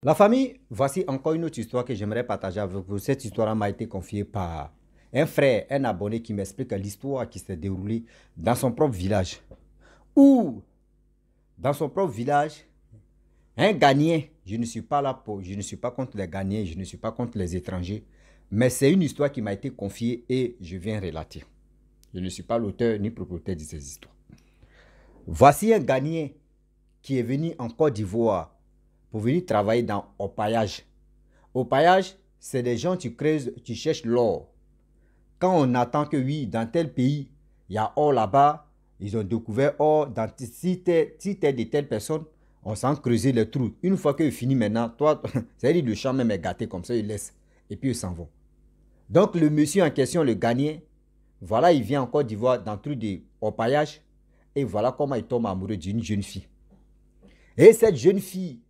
La famille, voici encore une autre histoire que j'aimerais partager avec vous. Cette histoire m'a été confiée par un frère, un abonné qui m'explique l'histoire qui s'est déroulée dans son propre village. Où, dans son propre village, un Ghanéen, je ne suis pas là pour, je ne suis pas contre les Ghanéens, je ne suis pas contre les étrangers, mais c'est une histoire qui m'a été confiée et je viens relater. Je ne suis pas l'auteur ni propriétaire de ces histoires. Voici un Ghanéen qui est venu en Côte d'Ivoire pour venir travailler dans au paillage. Au paillage, c'est des gens qui creusent, qui cherchent l'or. Quand on attend que oui, dans tel pays, il y a or là-bas, ils ont découvert or, si tu es de telle personne, on s'en creuser les trous. Une fois que fini maintenant, toi, c'est-à-dire le champ même est gâté comme ça, il laisse. Et puis ils s'en vont. Donc le monsieur en question, le Ghanéen, voilà, il vient en Côte d'Ivoire dans le truc de au paillage. Et voilà comment il tombe amoureux d'une jeune fille. Et cette jeune fille,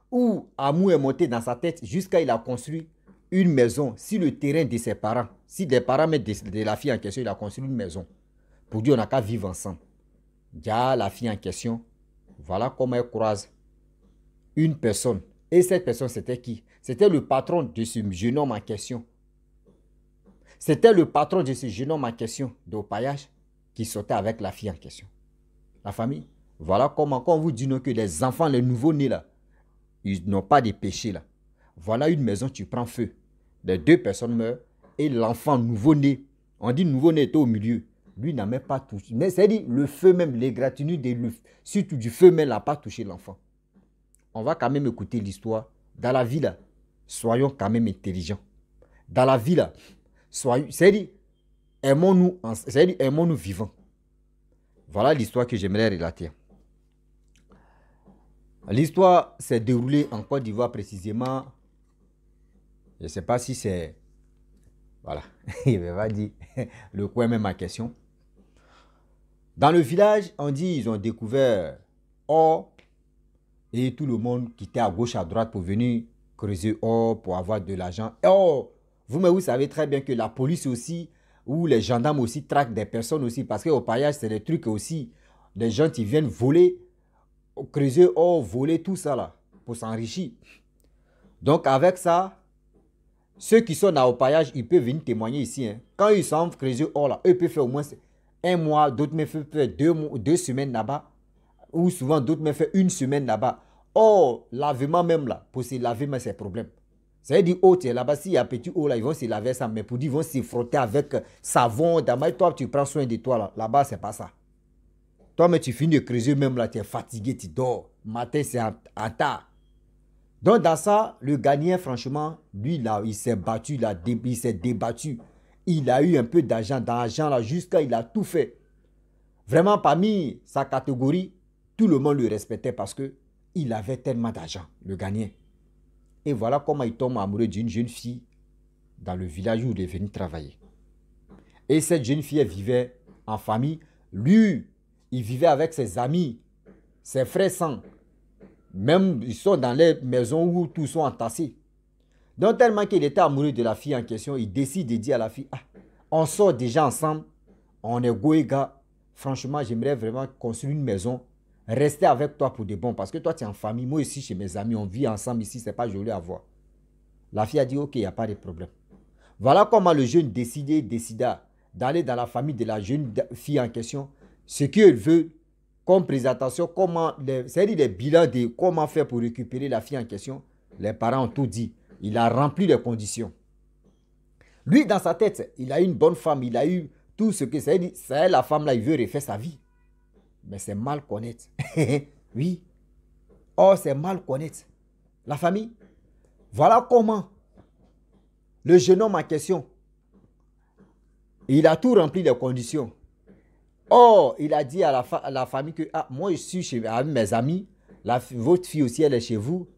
où amour est monté dans sa tête jusqu'à il a construit une maison sur le terrain de ses parents. Si des parents mettent de la fille en question, il a construit une maison. Pour dire on n'a qu'à vivre ensemble. Déjà la fille en question, voilà comment elle croise une personne. Et cette personne, c'était qui? C'était le patron de ce jeune homme en question. C'était le patron de ce jeune homme en question, de paillage, qui sortait avec la fille en question. La famille, voilà comment, quand on vous dit non, que les enfants, les nouveaux-nés là, ils n'ont pas de péché là. Voilà une maison, tu prends feu. Les deux personnes meurent et l'enfant nouveau-né, on dit nouveau-né était au milieu. Lui n'a même pas touché. Mais c'est-à-dire le feu même, l'égratignure, surtout du feu même n'a pas touché l'enfant. On va quand même écouter l'histoire. Dans la vie là, soyons quand même intelligents. Dans la vie là, c'est-à-dire aimons-nous vivants. Voilà l'histoire que j'aimerais relater. L'histoire s'est déroulée en Côte d'Ivoire précisément. Je ne sais pas si c'est... Voilà, il va dire le coin même en question. Dans le village, on dit ils ont découvert or et tout le monde quittait à gauche, à droite pour venir creuser or, pour avoir de l'argent. Oh, vous savez très bien que la police aussi, ou les gendarmes aussi traquent des personnes aussi, parce qu'au paillage, c'est des trucs aussi, des gens qui viennent voler, creuser or, voler tout ça là, pour s'enrichir. Donc avec ça, ceux qui sont dans le paillage, ils peuvent venir témoigner ici. Hein. Quand ils sont creuser or là, eux peuvent faire au moins un mois, d'autres me font faire 2 semaines là-bas, ou souvent d'autres me font une semaine là-bas. Or, lavement même là, pour se laver, c'est un problème. C'est-à-dire, oh, tu es là-bas, s'il y a un petit eau là, ils vont se laver ça, mais pour dire, ils vont se frotter avec savon, toi, tu prends soin de toi là. Là-bas, c'est pas ça. Toi, mais tu finis de creuser même là, tu es fatigué, tu dors. Matin, c'est en tard. Donc, dans ça, le Ghanéen, franchement, lui, là, il s'est battu, il s'est débattu. Il a eu un peu d'argent, là, jusqu'à il a tout fait. Vraiment, parmi sa catégorie, tout le monde le respectait parce que il avait tellement d'argent, le Ghanéen. Et voilà comment il tombe amoureux d'une jeune fille dans le village où il est venu travailler. Et cette jeune fille, elle vivait en famille. Lui, il vivait avec ses amis, ses frères sang. Même, ils sont dans les maisons où tous sont entassés. Donc, tellement qu'il était amoureux de la fille en question, il décide de dire à la fille, ah, on sort déjà ensemble, on est goéga. Franchement, j'aimerais vraiment construire une maison, rester avec toi pour de bon. Parce que toi, tu es en famille, moi aussi, chez mes amis, on vit ensemble ici, c'est pas joli à voir. La fille a dit, ok, il n'y a pas de problème. Voilà comment le jeune décida d'aller dans la famille de la jeune fille en question, ce qu'il veut comme présentation, c'est-à-dire les bilans de comment faire pour récupérer la fille en question. Les parents ont tout dit. Il a rempli les conditions. Lui, dans sa tête, il a une bonne femme, il a eu tout ce que c'est. C'est la femme là, il veut refaire sa vie. Mais c'est mal connaître. Oui. Oh, c'est mal connaître. La famille. Voilà comment le jeune homme en question, il a tout rempli les conditions. Or, il a dit à la famille que ah, moi je suis avec mes amis, votre fille aussi elle est chez vous.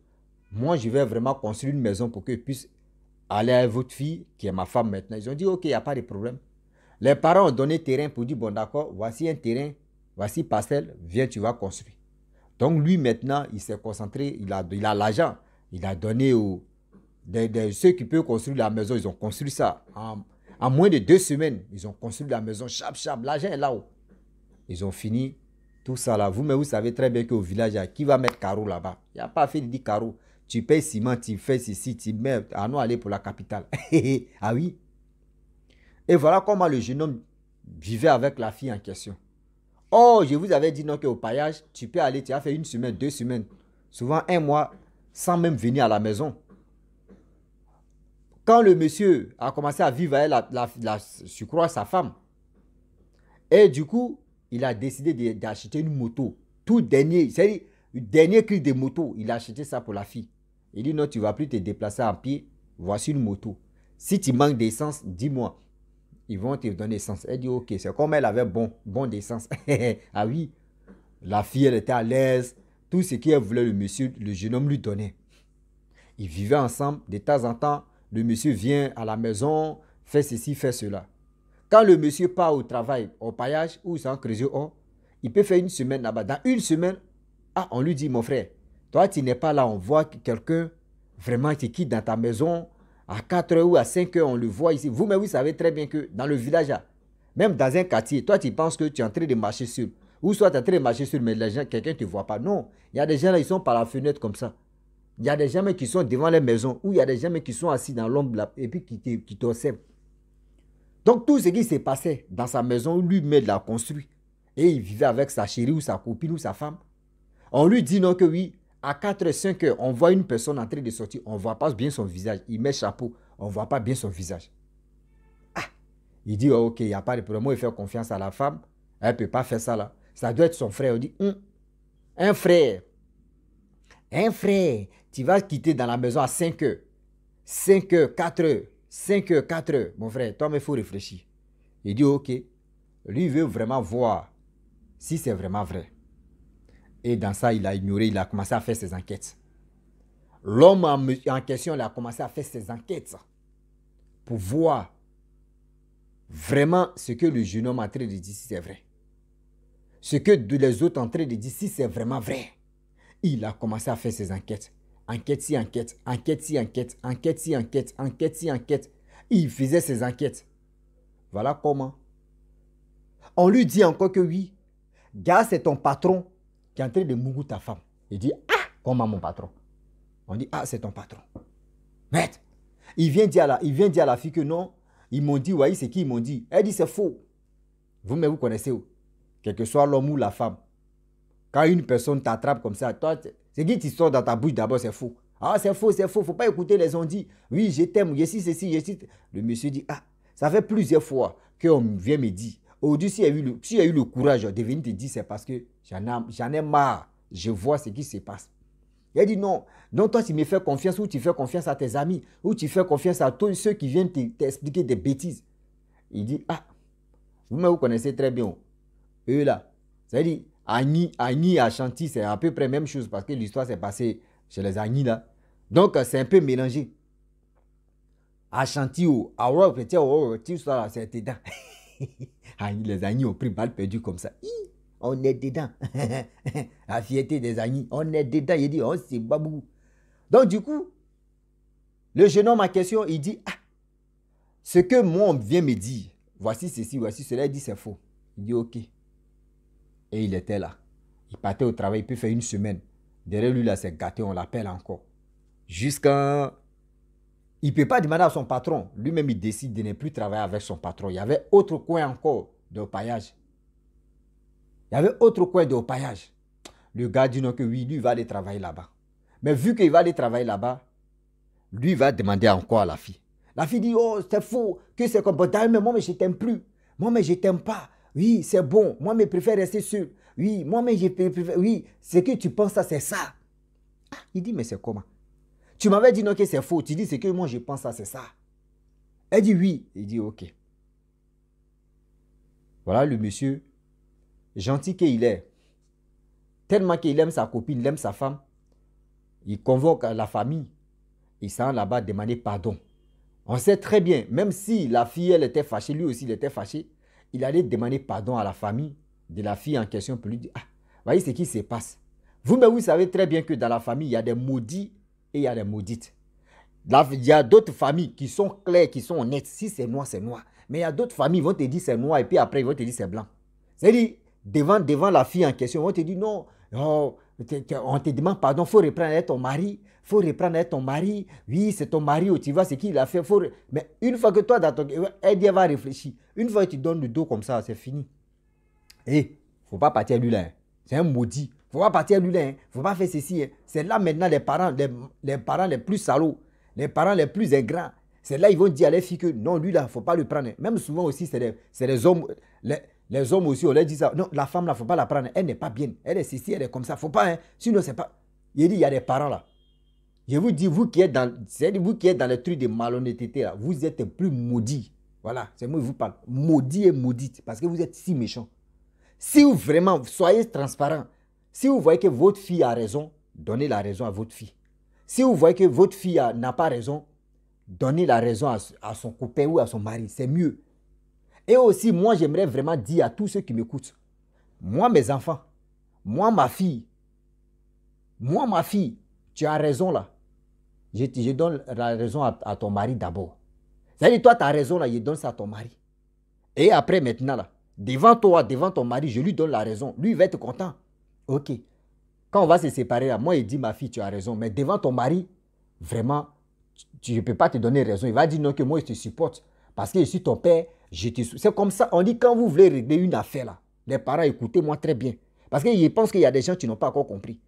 Moi je vais vraiment construire une maison pour qu'elle puisse aller avec votre fille qui est ma femme maintenant. Ils ont dit ok, il n'y a pas de problème. Les parents ont donné terrain pour dire bon d'accord, voici un terrain, voici parcelle, viens tu vas construire. Donc lui maintenant il s'est concentré, il a l'argent, il a donné aux ceux qui peuvent construire la maison, ils ont construit ça. En moins de 2 semaines, ils ont construit la maison, chap, l'argent est là-haut. Ils ont fini tout ça là. Vous savez très bien qu'au village, qui va mettre carreau là-bas? Il n'y a pas fait de dire carreau. tu payes ciment, tu fais ceci, tu mets, à nous aller pour la capitale. Ah oui. Et voilà comment le jeune homme vivait avec la fille en question. Oh, je vous avais dit non qu'au paillage, tu peux aller, tu as fait 1 semaine, 2 semaines, souvent 1 mois, sans même venir à la maison. Quand le monsieur a commencé à vivre avec je crois, sa femme, et du coup, il a décidé d'acheter une moto. Tout dernier, c'est-à-dire, le dernier cri de moto, il a acheté ça pour la fille. Il dit non, tu ne vas plus te déplacer en pied, voici une moto. Si tu manques d'essence, dis-moi. Ils vont te donner l'essence. Elle dit ok, c'est comme elle avait bon d'essence. Ah oui, la fille, elle était à l'aise. Tout ce qu'elle voulait, le monsieur, le jeune homme lui donnait. Ils vivaient ensemble. De temps en temps, le monsieur vient à la maison, fait ceci, fait cela. Quand le monsieur part au travail, au paillage, ou c'est en creuset, il peut faire 1 semaine là-bas. Dans 1 semaine, on lui dit, mon frère, toi, tu n'es pas là. On voit que quelqu'un vraiment te quitte dans ta maison. À 4 heures ou à 5 heures, on le voit ici. Vous-même, vous savez très bien que dans le village, même dans un quartier, toi, tu penses que tu es en train de marcher sur. Ou soit tu es en train de marcher sur, mais quelqu'un ne te voit pas. Non, il y a des gens là, ils sont par la fenêtre comme ça. Il y a des gens qui sont devant les maisons, ou il y a des gens qui sont assis dans l'ombre là, et puis qui t'observent. Donc, tout ce qui s'est passé dans sa maison, lui-même l'a construit. Et il vivait avec sa chérie ou sa copine ou sa femme. On lui dit non que oui, à 4 5 heures, on voit une personne en train de sortir, on ne voit pas bien son visage. Il met chapeau, on ne voit pas bien son visage. Ah, il dit oh, ok, il n'y a pas de problème, moi il fait confiance à la femme, elle ne peut pas faire ça là. Ça doit être son frère. On dit, un frère, tu vas quitter dans la maison à 5 heures, 5 heures, 4 heures, 5 heures, 4 heures. Mon frère, toi, il faut réfléchir. Il dit ok, lui il veut vraiment voir si c'est vraiment vrai. Et dans ça, il a ignoré, il a commencé à faire ses enquêtes. L'homme en question, il a commencé à faire ses enquêtes pour voir vraiment ce que le jeune homme est en train de dire, si c'est vrai. Ce que les autres sont en train de dire, si c'est vraiment vrai. Il a commencé à faire ses enquêtes. Enquête si enquête, enquête si enquête, enquête si enquête, enquête si enquête. Il faisait ses enquêtes. Voilà comment. On lui dit encore que oui, gars, c'est ton patron qui est en train de mourir ta femme. Il dit, ah, comment mon patron? On dit, ah, c'est ton patron. Maître, il vient dire à la fille que non, ils m'ont dit, voyez, c'est qui ils m'ont dit. Elle dit, c'est faux. Vous-même, vous connaissez où? Quel que soit l'homme ou la femme. Quand une personne t'attrape comme ça, toi, c'est qui qui sort dans ta bouche d'abord, c'est faux. Ah, c'est faux, c'est faux. Faut pas écouter les on-dit. Oui, je t'aime, je suis ceci, je suis... Le monsieur dit, ah, ça fait plusieurs fois qu'on vient me dire. Aujourd'hui, s'il y a eu le courage de venir te dire, c'est parce que j'en ai marre. Je vois ce qui se passe. Il a dit non. Donc toi, tu me fais confiance ou tu fais confiance à tes amis ou tu fais confiance à tous ceux qui viennent t'expliquer des bêtises. Il dit, ah, vous connaissez très bien. Eux là, c'est-à-dire, Agni à Chanty, c'est à peu près la même chose parce que l'histoire s'est passée chez les Agni là. Donc, c'est un peu mélangé. À Chanty, à Aurore, c'est dedans. Les Agni ont pris balle perdue comme ça. On est dedans. La fierté des Agni, on est dedans. Il dit, oh, c'est babou. Donc, du coup, le jeune homme en question, il dit, ah, ce que moi, on vient me dire, voici ceci, voici cela, il dit, c'est faux. Il dit, ok. Et il était là. Il partait au travail, il peut faire 1 semaine. Derrière lui, là, c'est gâté, on l'appelle encore. Jusqu'à... Il ne peut pas demander à son patron. Lui-même, il décide de ne plus travailler avec son patron. Il y avait autre coin encore de paillage. Il y avait autre coin de paillage. Le gars dit non que oui, lui, il va aller travailler là-bas. Mais vu qu'il va aller travailler là-bas, lui, il va demander encore à la fille. La fille dit, oh, c'est faux, que c'est comme ça. Mais moi, mais je ne t'aime plus. Moi, mais je ne t'aime pas. Oui, c'est bon. Moi, mais je préfère rester seul. Oui, moi, mais je préfère... Oui, ce que tu penses, ça, c'est ça. Ah, il dit, mais c'est comment? Tu m'avais dit non que c'est faux. Tu dis, c'est que moi, je pense, ça, c'est ça. Elle dit, oui. Il dit, ok. Voilà le monsieur, gentil qu'il est. Tellement qu'il aime sa copine, il aime sa femme. Il convoque la famille. Il s'en là-bas demander pardon. On sait très bien, même si la fille, elle était fâchée, lui aussi, il était fâché, il allait demander pardon à la famille de la fille en question pour lui dire, ah, voyez ce qui se passe. Vous-même, vous savez très bien que dans la famille, il y a des maudits et il y a des maudites. Il y a d'autres familles qui sont claires, qui sont honnêtes. Si c'est noir, c'est noir. Mais il y a d'autres familles qui vont te dire c'est noir et puis après, ils vont te dire c'est blanc. C'est-à-dire, devant la fille en question, ils vont te dire non, oh, On te demande pardon, il faut reprendre avec ton mari. Il faut reprendre avec ton mari. Oui, c'est ton mari, tu vois ce qu'il a fait. Mais une fois que toi, elle va réfléchir. Une fois que tu donnes le dos comme ça, c'est fini. Et il ne faut pas partir à lui là. Hein. C'est un maudit. Il ne faut pas partir à lui là. Il ne faut pas faire ceci. Hein. C'est là maintenant les parents les plus salauds, les parents les plus ingrats. C'est là ils vont dire à les filles que non, lui là, il ne faut pas le prendre. Même souvent aussi, c'est les hommes. Les hommes aussi, on leur dit ça. Non, la femme là, il ne faut pas la prendre. Elle n'est pas bien. Elle est ceci, elle est comme ça. Il ne faut pas. Hein. Sinon, c'est pas. Il dit, il y a des parents là. Je vous dis, vous qui êtes dans les trucs de malhonnêteté là, vous êtes plus maudits. Voilà, c'est moi qui vous parle. Maudit et maudite, parce que vous êtes si méchants. Si vous vraiment, soyez transparent. Si vous voyez que votre fille a raison, donnez la raison à votre fille. Si vous voyez que votre fille n'a pas raison, donnez la raison à son copain ou à son mari. C'est mieux. Et aussi, moi, j'aimerais vraiment dire à tous ceux qui m'écoutent, moi, mes enfants, moi, ma fille, tu as raison là. Je donne la raison à ton mari d'abord. C'est-à-dire, toi, tu as raison là, je donne ça à ton mari. Et après, maintenant là, devant toi, devant ton mari, je lui donne la raison. Lui, il va être content. Ok. Quand on va se séparer là, moi, il dit, ma fille, tu as raison. Mais devant ton mari, vraiment, je ne peux pas te donner raison. Il va dire non, que moi, je te supporte. Parce que je suis ton père. C'est comme ça. On dit, quand vous voulez régler une affaire là, les parents, écoutez-moi très bien. Parce qu'ils pensent qu'il y a des gens qui n'ont pas encore compris.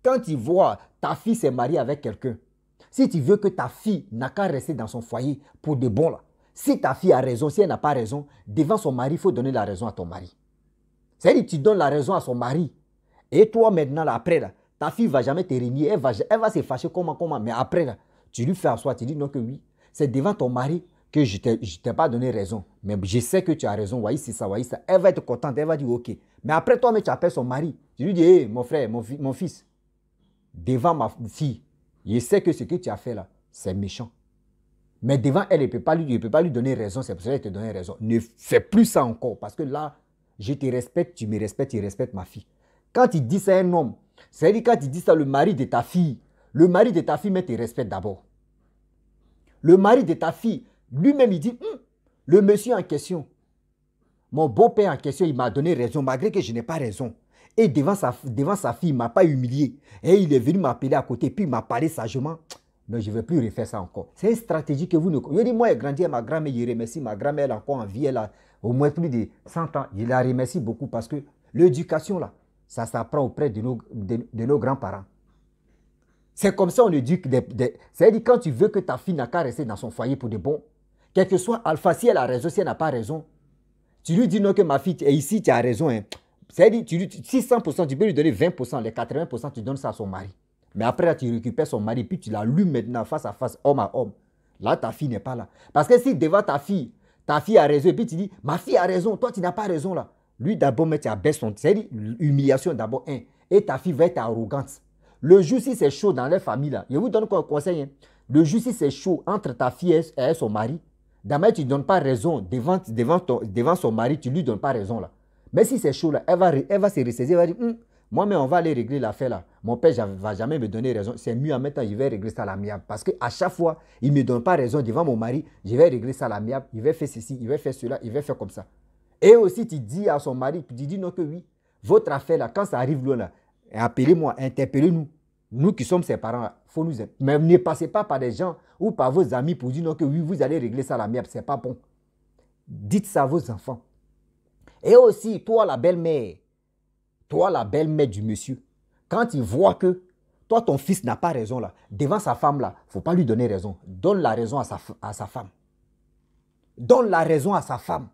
Quand ils voient ta fille s'est mariée avec quelqu'un, si tu veux que ta fille n'a qu'à rester dans son foyer pour de bon là, si ta fille a raison, si elle n'a pas raison, devant son mari, il faut donner la raison à ton mari. C'est-à-dire que tu donnes la raison à son mari. Et toi maintenant, là, après, là, ta fille ne va jamais te régner, elle va se fâcher comment. Mais après, là, tu lui fais asseoir, tu dis non que oui. C'est devant ton mari que je ne t'ai pas donné raison. Mais je sais que tu as raison, voyez c'est ça, voyez ça. Elle va être contente, elle va dire ok. Mais après, toi, mais tu appelles son mari. Tu lui dis, hé, mon frère, mon fils, devant ma fille, je sais que ce que tu as fait là, c'est méchant. Mais devant elle, je ne peux pas lui donner raison, c'est pour ça qu'elle te donne raison. Ne fais plus ça encore, parce que là, je te respecte, tu me respectes, tu respectes ma fille. Quand il dit ça à un homme, c'est-à-dire quand il dit ça le mari de ta fille, le mari de ta fille, mais te respecte d'abord. Le mari de ta fille, lui-même, il dit, le monsieur en question, mon beau-père en question, il m'a donné raison, malgré que je n'ai pas raison. Et devant sa fille, il ne m'a pas humilié. Et il est venu m'appeler à côté, puis il m'a parlé sagement. Non, je ne vais plus refaire ça encore. C'est une stratégie que vous ne... Je dis, moi, j'ai grandi à ma grand-mère, je remercie ma grand-mère, elle est encore en vie, elle a au moins plus de 100 ans. Je la remercie beaucoup parce que l'éducation, là, ça s'apprend auprès de nos grands-parents. C'est comme ça on éduque c'est-à-dire quand tu veux que ta fille n'a qu'à rester dans son foyer pour de bon, quel que soit Alpha, si elle a raison, si elle n'a pas raison, tu lui dis non que ma fille, et ici tu as raison, hein. C'est-à-dire, si 100%, tu peux lui donner 20%, les 80%, tu donnes ça à son mari. Mais après, là, tu récupères son mari, puis tu l'allumes maintenant face à face, homme à homme. Là, ta fille n'est pas là. Parce que si devant ta fille a raison, et puis tu dis, ma fille a raison, toi, tu n'as pas raison là. Lui, d'abord, mais tu abaisses son... C'est-à-dire, humiliation d'abord, un. Et ta fille va être arrogante. Le jour, si c'est chaud dans leur famille, là, je vous donne un conseil. Hein. Le jour, si c'est chaud entre ta fille et son mari, d'abord, tu ne donnes pas raison devant son mari, tu ne lui donnes pas raison là. Mais si c'est chaud là, elle va se ressaisir, elle va dire, moi, mais on va aller régler l'affaire là. Mon père ne va jamais me donner raison. C'est mieux en même temps, je vais régler ça à l'amiable. Parce qu'à chaque fois, il ne me donne pas raison devant mon mari, je vais régler ça à l'amiable. Il va faire ceci, il va faire cela, il va faire comme ça. Et aussi, tu dis à son mari, tu dis non que oui, votre affaire là, quand ça arrive loin là, appelez-moi, interpellez-nous. Nous qui sommes ses parents, faut nous aider. Mais ne passez pas par des gens ou par vos amis pour dire non que oui, vous allez régler ça à l'amiable. Ce n'est pas bon. Dites ça à vos enfants. Et aussi, toi la belle-mère du monsieur, quand il voit que toi, ton fils n'a pas raison là, devant sa femme là, il ne faut pas lui donner raison. Donne la raison à sa femme. Donne la raison à sa femme.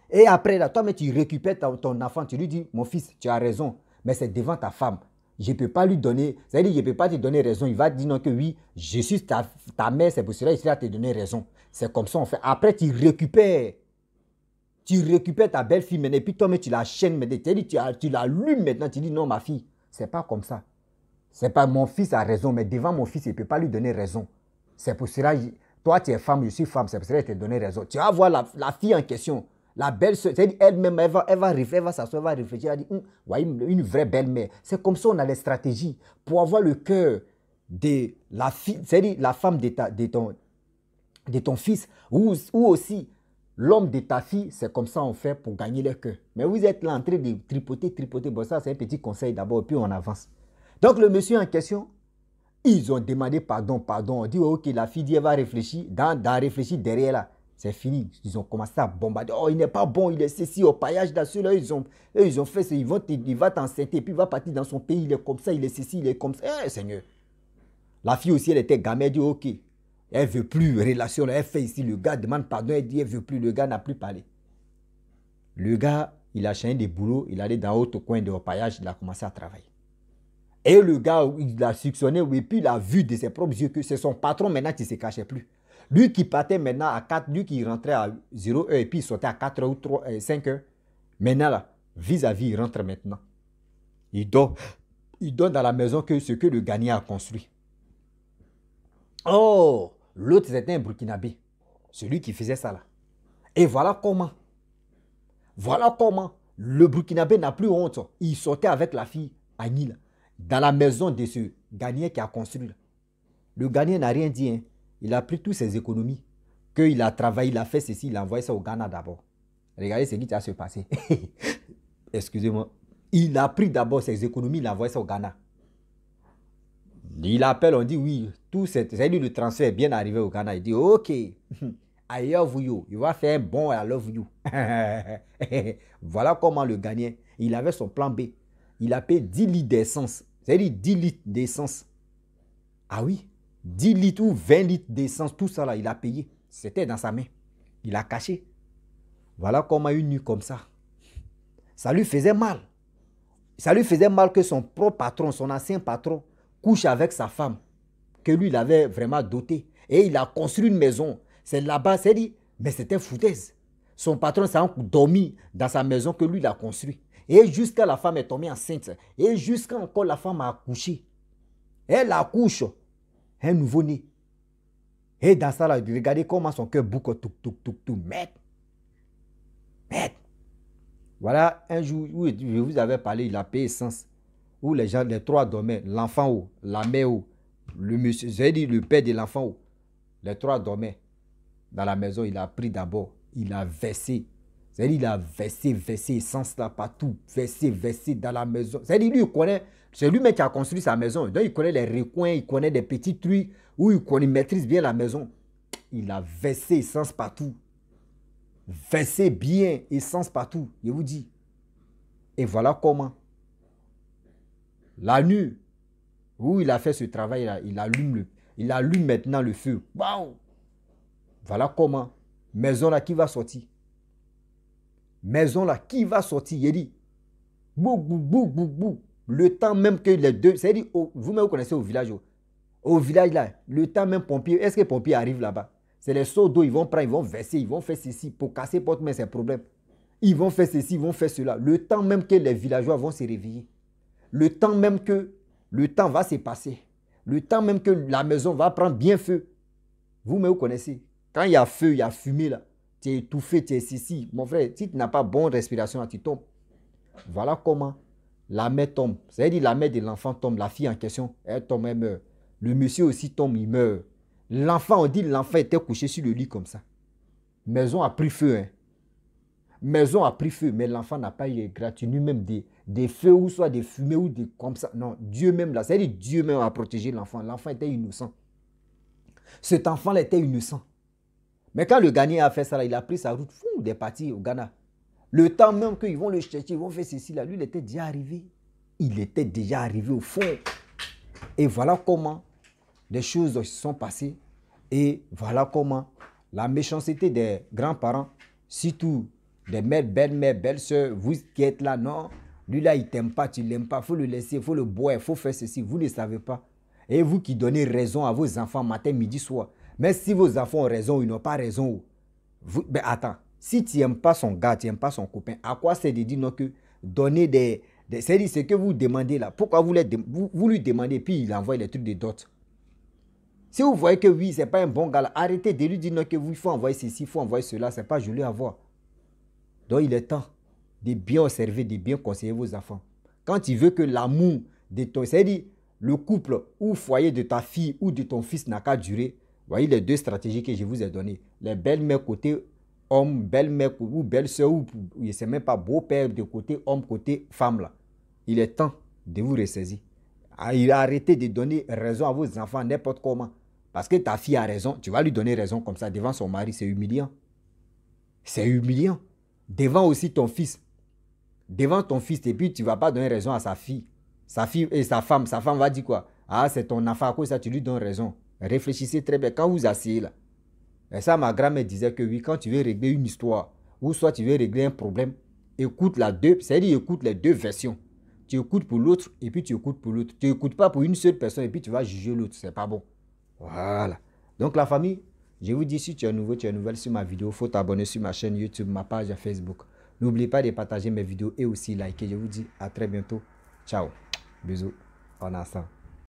Et après là, toi, mais tu récupères ton enfant, tu lui dis, mon fils, tu as raison, mais c'est devant ta femme. Je ne peux pas lui donner, c'est-à-dire je ne peux pas te donner raison. Il va dire non que oui, je suis ta mère, c'est pour cela qu'il va te donner raison. C'est comme ça on fait. Après, tu récupères ta belle-fille maintenant, et puis toi, mais tu la chaînes maintenant, tu l'allumes maintenant, tu dis non, ma fille, c'est pas comme ça. C'est pas mon fils a raison, mais devant mon fils, il ne peut pas lui donner raison. C'est pour cela, toi, tu es femme, je suis femme, c'est pour cela qu'il te donné raison. Tu vas voir la fille en question, la belle-sœur, c'est-à-dire elle-même, elle va s'asseoir, elle va réfléchir, elle va dire, voyez, une vraie belle-mère. C'est comme ça on a les stratégies pour avoir le cœur de la fille, c'est-à-dire la femme de ton fils, ou aussi l'homme de ta fille, c'est comme ça on fait pour gagner leur cœur. Mais vous êtes là en train de tripoter. Bon, ça, c'est un petit conseil d'abord, puis on avance. Donc, le monsieur en question, ils ont demandé pardon. On dit, ok, la fille dit, elle va réfléchir. Dans réfléchir derrière là, c'est fini. Ils ont commencé à bombarder. Oh, il n'est pas bon, il est ceci, au paillage là, ceux-là, ils ont fait ça. Il va t'enceinte, puis il va partir dans son pays, il est comme ça, il est ceci, il est comme ça. Eh, Seigneur. La fille aussi, elle était gamée, elle dit, ok. Elle ne veut plus relation, elle fait ici, le gars demande pardon, elle dit, elle ne veut plus, le gars n'a plus parlé. Le gars, il a changé de boulot, il allait dans l'autre coin de repaillage, il a commencé à travailler. Et le gars, il a suctionné, et puis il a vu de ses propres yeux que c'est son patron maintenant qui ne se cachait plus. Lui qui partait maintenant à 4, lui qui rentrait à 0 heure et puis il sortait à 4 heures ou 3, 5 heures. Maintenant là, vis-à-vis, il rentre maintenant. Il dort dans la maison que ce que le gagnant a construit. Oh, l'autre c'était un Burkinabé. Celui qui faisait ça là. Et voilà comment le Burkinabé n'a plus honte. Il sortait avec la fille Annie là, dans la maison de ce gagnant qui a construit là. Le gagnant n'a rien dit. Hein. Il a pris toutes ses économies. Qu'il a travaillé, il a fait ceci, il a envoyé ça au Ghana d'abord. Regardez ce qui va se passer. Excusez-moi. Il a pris d'abord ses économies, il a envoyé ça au Ghana. Il appelle, on dit oui, tout c'est-à-dire le transfert est bien arrivé au Ghana. Il dit ok, I love you. Il va faire un bon I love you. Voilà comment le gagnant, il avait son plan B. Il a payé 10 litres d'essence. C'est-à-dire 10 litres d'essence. Ah oui, 10 litres ou 20 litres d'essence, tout ça là, il a payé. C'était dans sa main. Il a caché. Voilà comment une nuit comme ça. Ça lui faisait mal. Ça lui faisait mal que son propre patron, son ancien patron, couche avec sa femme, que lui, il avait vraiment doté. Et il a construit une maison. C'est là-bas, c'est dit, mais c'était foutaise. Son patron s'est dormi dans sa maison que lui, il a construit. Et jusqu'à la femme est tombée enceinte. Et jusqu'à encore la femme a accouché. Elle accouche un nouveau-né. Et dans ça, là, regardez comment son cœur boucle, tout. Merde. Voilà, un jour où je vous avais parlé, il a payé essence. Où les gens, les trois dormaient, l'enfant ou la mère ou le monsieur, j'ai dit le père de l'enfant ou les trois dormaient dans la maison. Il a pris d'abord, il a versé. C'est-à-dire, il a versé essence là partout, versé dans la maison. C'est-à-dire, lui, il connaît, c'est lui-même qui a construit sa maison. Donc, il connaît les recoins, il connaît des petits trucs où il maîtrise bien la maison. Il a versé essence partout. Versé bien essence partout, je vous dis. Et voilà comment. La nuit où il a fait ce travail-là, il allume maintenant le feu. Waouh! Voilà comment. Maison là qui va sortir. Maison là qui va sortir. Il dit, bou. Le temps même que les deux, c'est-à-dire, vous-même vous connaissez au village. Au village là, le temps même pompier, est-ce que les pompiers arrivent là-bas? C'est les seaux d'eau, ils vont prendre, ils vont verser, ils vont faire ceci pour casser porte, mais c'est un problème. Ils vont faire ceci, ils vont faire cela. Le temps même que les villageois vont se réveiller. Le temps même que le temps va se passer. Le temps même que la maison va prendre bien feu. Vous-même, vous connaissez. Quand il y a feu, il y a fumée là. Tu es étouffé, tu es ceci. Mon frère, si tu n'as pas bonne respiration, tu tombes. Voilà comment la mère tombe. C'est-à-dire la mère de l'enfant tombe, la fille en question, elle tombe, elle meurt. Le monsieur aussi tombe, il meurt. L'enfant, on dit l'enfant était couché sur le lit comme ça. Maison a pris feu. Hein. Maison a pris feu, mais l'enfant n'a pas eu gratuit, même des feux ou soit des fumées ou des comme ça. Non, Dieu même là, c'est-à-dire Dieu même a protégé l'enfant. L'enfant était innocent. Cet enfant-là était innocent. Mais quand le gagnant a fait ça, là, il a pris sa route, fou, il est parti au Ghana. Le temps même qu'ils vont le chercher, ils vont faire ceci là, lui, il était déjà arrivé. Il était déjà arrivé au fond. Et voilà comment des choses se sont passées. Et voilà comment la méchanceté des grands-parents, surtout des mères, belles-mères, belles-sœurs, vous qui êtes là, non, lui là, il ne t'aime pas, tu ne l'aimes pas, il faut le laisser, il faut le boire, il faut faire ceci, vous ne savez pas. Et vous qui donnez raison à vos enfants matin, midi, soir. Mais si vos enfants ont raison ou ils n'ont pas raison, ben attends, si tu n'aimes pas son gars, tu n'aimes pas son copain, à quoi c'est de dire non que donner c'est ce que vous demandez là, pourquoi vous lui demandez, puis il envoie les trucs de dot. Si vous voyez que oui, ce n'est pas un bon gars là, arrêtez de lui dire non que oui, il faut envoyer ceci, il faut envoyer cela, ce n'est pas joli à voir. Donc il est temps de bien observer, de bien conseiller vos enfants. Quand tu veux que l'amour de ton, c'est-à-dire le couple ou foyer de ta fille ou de ton fils n'a qu'à durer, voyez les deux stratégies que je vous ai données. Les belles-mères côté homme, belle-mère ou belle-sœur, ou je ne sais même pas, beau-père de côté homme, côté femme là. Il est temps de vous ressaisir. Il a arrêté de donner raison à vos enfants n'importe comment. Parce que ta fille a raison, tu vas lui donner raison comme ça devant son mari, c'est humiliant. C'est humiliant. Devant aussi ton fils. Devant ton fils, et puis tu ne vas pas donner raison à sa fille. Sa fille et sa femme va dire quoi? Ah, c'est ton enfant, à cause de ça, tu lui donnes raison. Réfléchissez très bien. Quand vous asseyez là, et ça, ma grand-mère disait que oui, quand tu veux régler une histoire, ou soit tu veux régler un problème, écoute c'est-à-dire écoute les deux versions. Tu écoutes pour l'autre et puis tu écoutes pour l'autre. Tu n'écoutes pas pour une seule personne et puis tu vas juger l'autre. C'est pas bon. Voilà. Donc la famille, je vous dis, si tu es nouveau, tu es nouvelle sur ma vidéo, il faut t'abonner sur ma chaîne YouTube, ma page Facebook. N'oubliez pas de partager mes vidéos et aussi liker. Je vous dis à très bientôt. Ciao. Bisous. En ensemble.